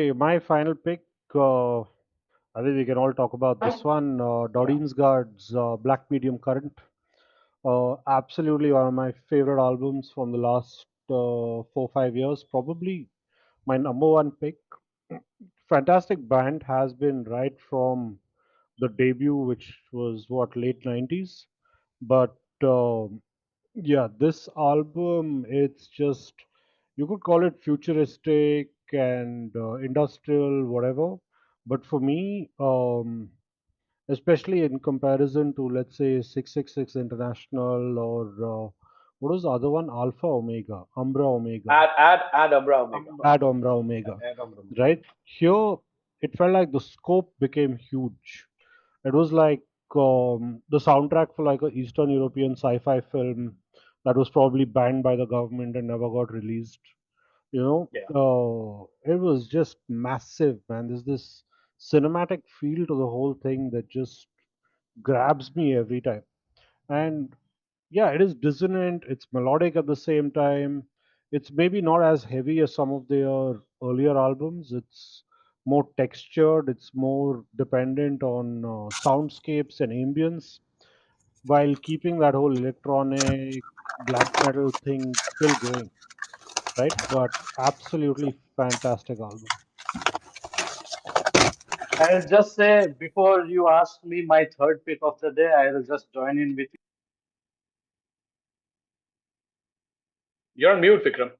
Okay, my final pick. I think we can all talk about this one. Yeah. Dodheimsgard's Black Medium Current. Absolutely one of my favorite albums from the last 4 5 years. Probably my number one pick. Fantastic band has been right from the debut, which was what late 90s. But yeah, this album, it's just, you could call it futuristic and industrial, whatever. But for me, especially in comparison to, let's say, 666 International or what was the other one? Alpha Omega, Umbra Omega, Add Abra Omega. Ad Umbra Omega, Add Abra Omega. right? Here, it felt like the scope became huge. It was like the soundtrack for like a Eastern European sci-fi film that was probably banned by the government and never got released. Yeah. It was just massive, man. There's this cinematic feel to the whole thing that just grabs me every time. And yeah, it is dissonant, it's melodic at the same time. It's maybe not as heavy as some of their earlier albums. It's more textured, it's more dependent on soundscapes and ambience while keeping that whole electronic black metal thing still going, right? But absolutely fantastic album. I'll just say before you ask me my third pick of the day, I'll just join in with you. You're on mute, Vikram.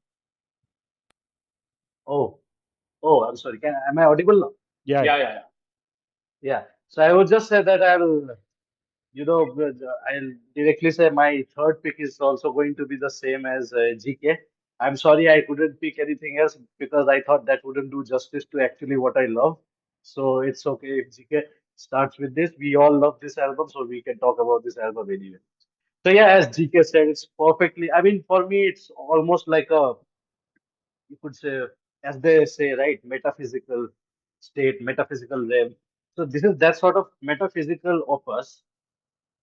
Oh, I'm sorry. Am I audible now? Yeah, Yeah, yeah. yeah, yeah. Yeah. So I would just say that I'll directly say my third pick is also going to be the same as GK. I'm sorry I couldn't pick anything else because I thought that wouldn't do justice to actually what I love. So it's okay if GK starts with this. We all love this album, so we can talk about this album anyway. So yeah, as GK said, it's perfectly. I mean, for me, it's almost like a, you could say, as they say, right, metaphysical state, metaphysical realm. So this is that sort of metaphysical opus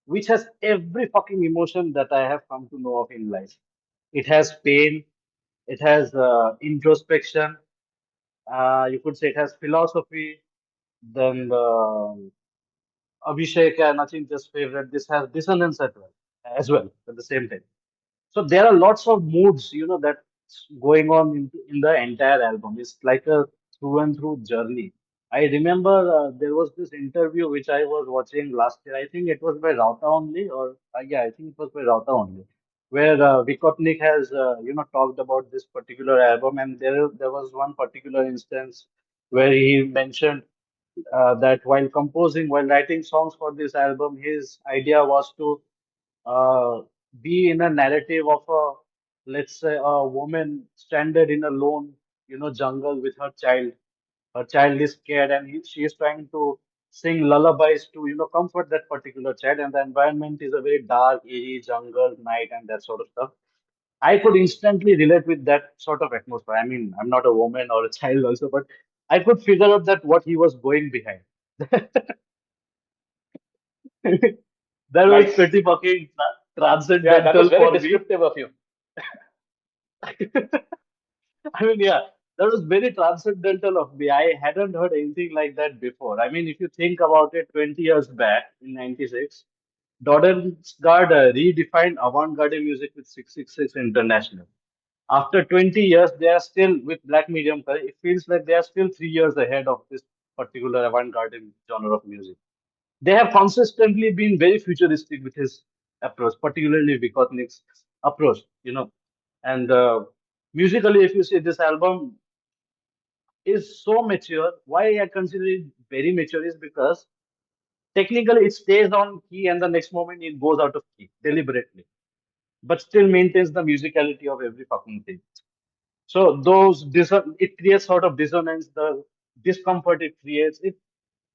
which has every fucking emotion that I have come to know of in life. It has pain, it has introspection, you could say it has philosophy, then Abhishek and Nachin just favorite. This has dissonance as well at the same time. So there are lots of moods, that's going on in the entire album. It's like a through and through journey. I remember there was this interview which I was watching last year. I think it was by Rauta only, or yeah, I think it was by Rauta only, where Vicotnik has talked about this particular album, and there was one particular instance where he mentioned that while writing songs for this album, his idea was to uh, be in a narrative of a, let's say, a woman stranded in a lone, jungle with her child. Her child is scared, and she is trying to sing lullabies to, comfort that particular child. And the environment is a very dark, eerie jungle, night, and that sort of stuff. I could instantly relate with that sort of atmosphere. I mean, I'm not a woman or a child also, but I could figure out that what he was going behind. That was Nice. pretty fucking Yeah, that was transcendental very for me. descriptive of you. I mean, yeah, that was very transcendental of me. I hadn't heard anything like that before. I mean, if you think about it, 20 years back in 96, Dodheimsgard redefined avant-garde music with 666 International. After 20 years, they are still with Black Medium Color. It feels like they are still 3 years ahead of this particular avant-garde genre of music. They have consistently been very futuristic with his approach, particularly Vicotnik's approach, And musically, if you see this album is so mature, why I consider it very mature is because technically it stays on key and the next moment it goes out of key deliberately, but still maintains the musicality of every fucking thing. So it creates sort of dissonance, the discomfort it creates. It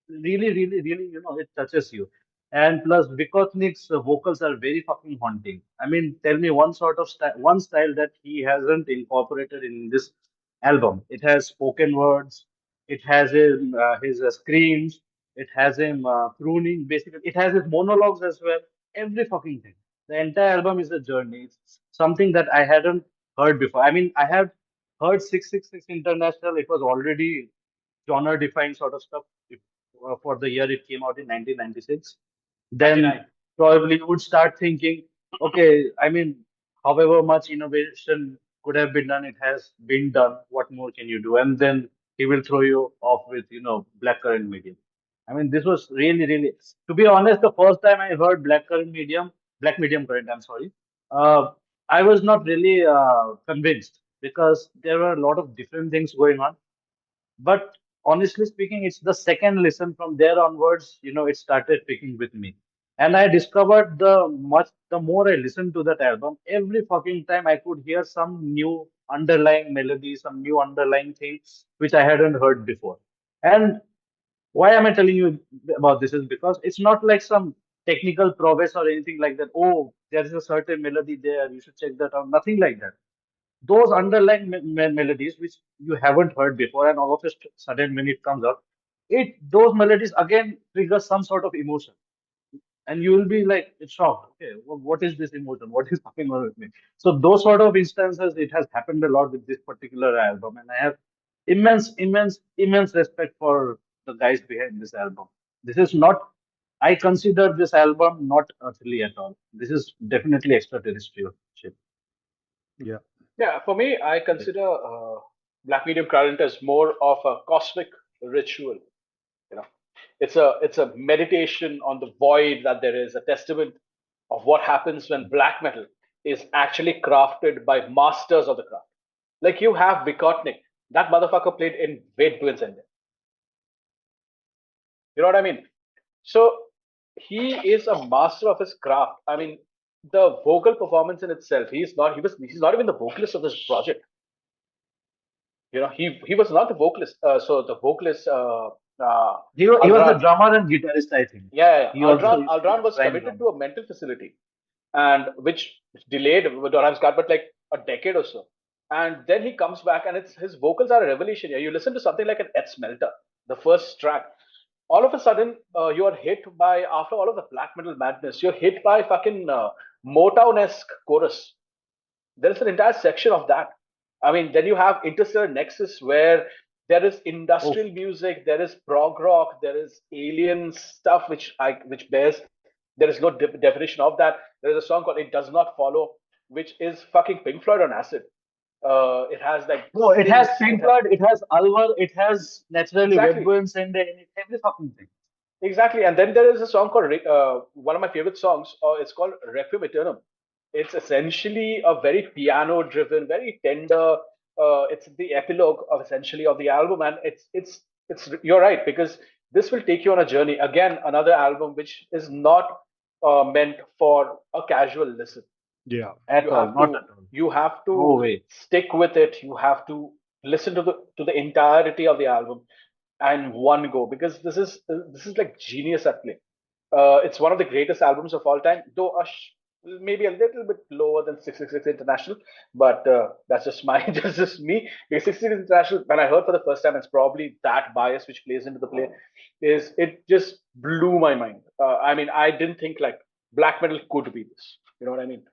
really, really, really, it touches you. And plus, Vikotnik's vocals are very fucking haunting. I mean, tell me one style that he hasn't incorporated in this album. It has spoken words. It has his screams. It has him crooning. Basically, it has his monologues as well. Every fucking thing. The entire album is a journey. It's something that I hadn't heard before. I mean, I had heard 666 International. It was already genre-defined sort of stuff. If, for the year it came out in 1996, then 99. probably you would start thinking, okay, I mean, however much innovation could have been done, it has been done. What more can you do? And then he will throw you off with, blackcurrant medium. I mean, this was really, really, to be honest, the first time I heard black medium current, I'm sorry, uh, I was not really convinced because there were a lot of different things going on. But honestly speaking, it's the second listen from there onwards, it started picking with me. And I discovered the more I listened to that album, every fucking time I could hear some new underlying melody, some new underlying things which I hadn't heard before. And why am I telling you about this is because it's not like some technical prowess or anything like that. Oh, there is a certain melody there, you should check that out. Nothing like that. Those underlying melodies which you haven't heard before, and all of a sudden when it comes up, those melodies again trigger some sort of emotion, and you will be like it's shocked. Okay, what is this emotion? What is going on with me? So those sort of instances, it has happened a lot with this particular album, and I have immense respect for the guys behind this album. This is not. I consider this album not earthly at all. This is definitely extraterrestrial shit. Yeah. Yeah, for me, I consider Black Medium Current as more of a cosmic ritual. You know, it's a meditation on the void that there is, a testament of what happens when black metal is actually crafted by masters of the craft. Like you have Vicotnik, that motherfucker played in Wade Twins and you know what I mean? So he is a master of his craft. I mean, the vocal performance in itself, he's not even the vocalist of this project. He was not the vocalist. So the vocalist, He was the Aldran, drummer and guitarist, I think. yeah, He yeah. also Aldran, used to be Aldran the was prime committed drummer. to a mental facility, and which delayed Dodheimsgard, but like a decade or so. And then he comes back, and his vocals are a revelation. Yeah, you listen to something like an Et Smelter, the first track. All of a sudden, you are hit by, after all of the black metal madness, you're hit by fucking Motown-esque chorus. There's an entire section of that. I mean, then you have Interstellar Nexus, where there is Oh, industrial music, there is prog rock, there is alien stuff which bears. There is no definition of that. There is a song called "It Does Not Follow," which is fucking Pink Floyd on acid. It has like no, it has synths. Pink Floyd, it has Alvar, it has naturally Wet Exactly. Bones and every fucking thing. Exactly. And then there is a song called one of my favorite songs. It's called Requiem Aeternam. It's essentially a very piano-driven, very tender. It's the epilogue of essentially of the album, and it's you're right because this will take you on a journey. Again, another album which is not meant for a casual listen. Yeah. At You all, have not to at all. you have No to way. stick with it. You have to listen to the entirety of the album and one go because this is like genius at play. It's one of the greatest albums of all time, though maybe a little bit lower than 666 International, but that's just my just me. Because 666 International, when I heard for the first time, it's probably that bias which plays into the play. Is it just blew my mind? I mean, I didn't think like black metal could be this. You know what I mean?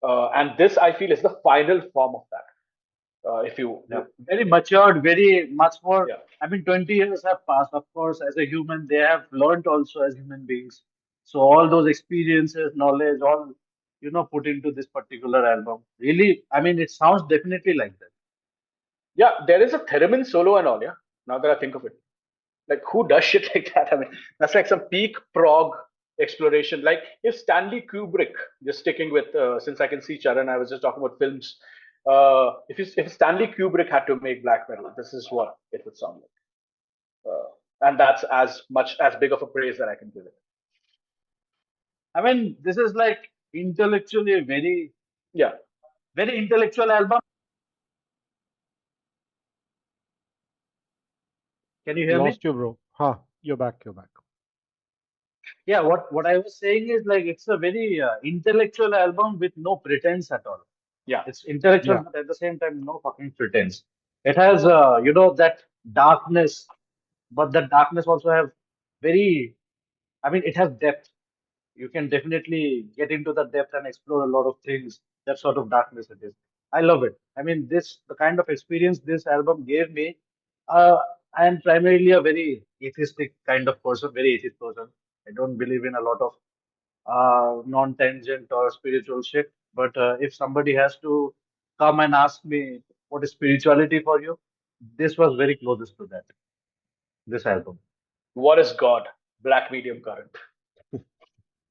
And this, I feel, is the final form of that. If you, Yeah. Very matured, very much more. yeah, I mean, 20 years have passed. Of course, as a human, they have learned also as human beings. So all those experiences, knowledge, all put into this particular album. Really, I mean, it sounds definitely like that. yeah, there is a theremin solo and all. Yeah, now that I think of it, like who does shit like that? I mean, that's like some peak prog exploration. Like if Stanley Kubrick, just sticking with since I can see Charan, I was just talking about films. If Stanley Kubrick had to make black metal, this is what it would sound like. And that's as much as big of a praise that I can give it. I mean, this is like intellectually a very, Yeah. very intellectual album. Can you hear me? Lost you, bro. Huh. You're back. You're back. Yeah, what I was saying is like it's a very intellectual album with no pretense at all. Yeah. It's intellectual, Yeah. but at the same time, no fucking pretense. It has, that darkness, but that darkness also have very, I mean, it has depth. You can definitely get into the depth and explore a lot of things. That sort of darkness it is. I love it. I mean, the kind of experience this album gave me. Uh, I am primarily a very atheistic kind of person, very atheist person. I don't believe in a lot of non-tangent or spiritual shit. But if somebody has to come and ask me what is spirituality for you, this was very closest to that. This album, What is God? Black medium current.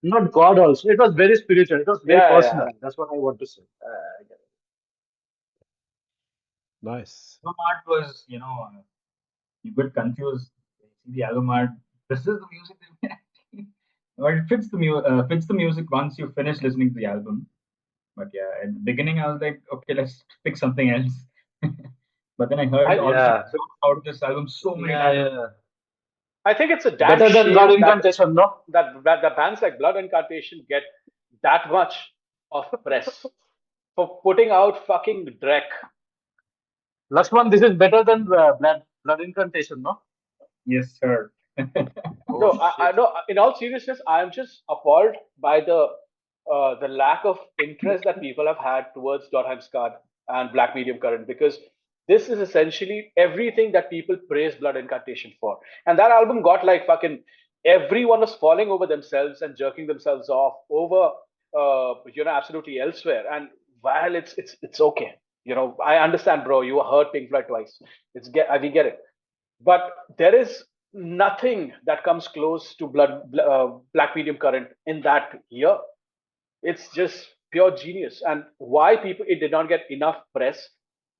not God also. It was very spiritual. It was very Yeah, yeah, personal. That's what I want to say. I get it. Nice. Album art was, you get confused. You see the album art. This is the music. Well, it fits the music once you finish listening to the album. But yeah, at the beginning I was like, okay, let's pick something else. But then I heard all the Yeah, songs out of this album so many yeah, times. yeah. I think it's a damn Better than God shame that Incantation, no? the bands like Blood Incantation get that much of press for putting out fucking Drek. Lakshman, this is better than Blood Incantation, no? Yes, sir. Oh No, I shit. no. In all seriousness, I'm just appalled by the lack of interest that people have had towards Dødheimsgard and Black Medium Current, because this is essentially everything that people praise Blood Incantation for. And that album got like fucking everyone was falling over themselves and jerking themselves off over absolutely elsewhere. And while it's okay, I understand, bro. You heard Pink Floyd twice. We get it, but there is nothing that comes close to Black Medium Current in that year. It's just pure genius. And why people it did not get enough press,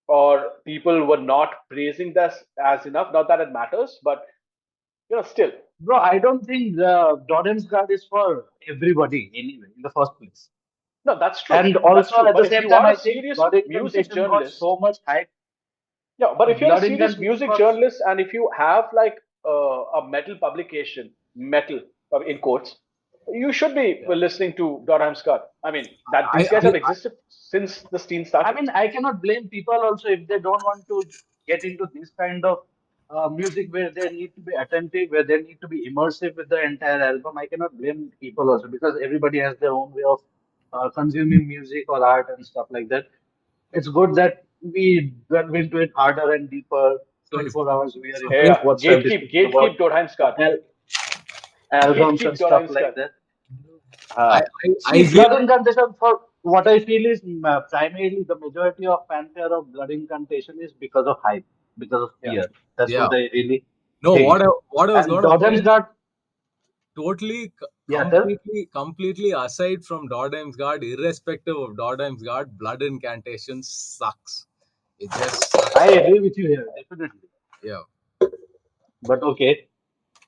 or people were not praising this as enough, not that it matters, but still. Bro, I don't think the Dødheimsgard is for everybody anyway, in the first place. No, that's true. And That's also true. at But the if same you time, are a I think serious Blood music Incantation got journalist, so much hype. yeah, but if you're a Blood serious Incantation music was. journalist, and if you have like a metal publication, metal in quotes, you should be Yeah. listening to Dodheimsgard. I mean, that I, these guys I, have existed since the scene I started. mean, I cannot blame people also if they don't want to get into this kind of music where they need to be attentive, where they need to be immersive with the entire album. I cannot blame people also because everybody has their own way of consuming music or art and stuff like that. It's good that we delve into it harder and deeper. so if 24 hours we are so, into Yeah, it. yeah. WhatsApp Gatekeep, discussion about gatekeep Dodheimsgard. albums and Gatekeep stuff like Dodheimsgard. that. I, Uh, I See, give Blood Incantation, for what I feel is primarily the majority of fanfare of Blood Incantation is because of hype, because of Yeah. fear. That's yeah. what I really No, think. what I was And gonna say, Dodheimsgard, totally, yeah, sir. completely aside from Dødheimsgard, irrespective of Dødheimsgard, Blood Incantation sucks. It just sucks. I agree with you here, definitely. Yeah, But okay,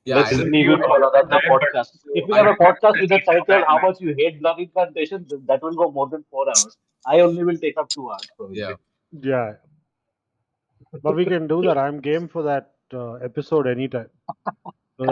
yeah. let's I don't, leave it for another podcast. If we I have a don't, podcast with a title, How Much You Hate Blood Incantation, then that will go more than 4 hours. I only will take up 2 hours, yeah. probably. Yeah, but we can do that. I'm game for that episode anytime. So